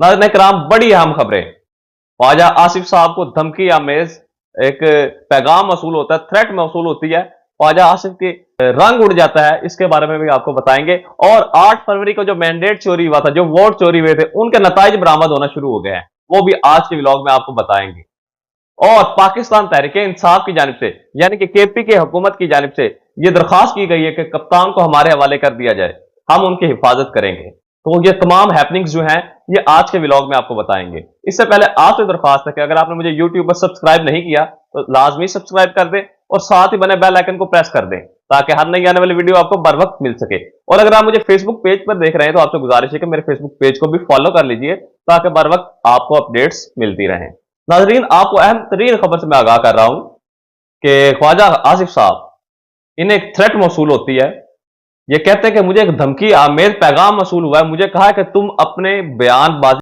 नाज़रीन किराम, बड़ी अहम खबरें। ख्वाजा आसिफ साहब को धमकी आमेज एक पैगाम मौसूल होता है, थ्रेट मौसूल होती है। ख्वाजा आसिफ के रंग उड़ जाता है, इसके बारे में भी आपको बताएंगे। और 8 फरवरी को जो मैंडेट चोरी हुआ था, जो वोट चोरी हुए थे, उनके नताइज बरामद होना शुरू हो गए हैं, वो भी आज के व्लॉग में आपको बताएंगे। और पाकिस्तान तहरीक इंसाफ की जानिब से, यानी कि केपी के हुकूमत की जानिब से ये दरखास्त की गई है कि कप्तान को हमारे हवाले कर दिया जाए, हम उनकी हिफाजत करेंगे। तो ये तमाम हैपनिंग्स जो हैं ये आज के व्लॉग में आपको बताएंगे। इससे पहले आपसे दरखास्त है कि अगर आपने मुझे यूट्यूब पर सब्सक्राइब नहीं किया तो लाजमी सब्सक्राइब कर दें और साथ ही बने बेल आइकन को प्रेस कर दें ताकि हर नई आने वाली वीडियो आपको बर वक्त मिल सके। और अगर आप मुझे फेसबुक पेज पर देख रहे हैं तो आपसे गुजारिश है कि मेरे फेसबुक पेज को भी फॉलो कर लीजिए ताकि बर वक्त आपको अपडेट्स मिलती रहें। नाजरीन, आपको अहम तरीन खबर से मैं आगाह कर रहा हूं कि ख्वाजा आसिफ साहब, इन्हें एक थ्रेट मौसूल होती है। ये कहते हैं कि मुझे एक धमकी आमेज पैगाम मौसूल हुआ है, मुझे कहा है कि तुम अपने बयानबाजी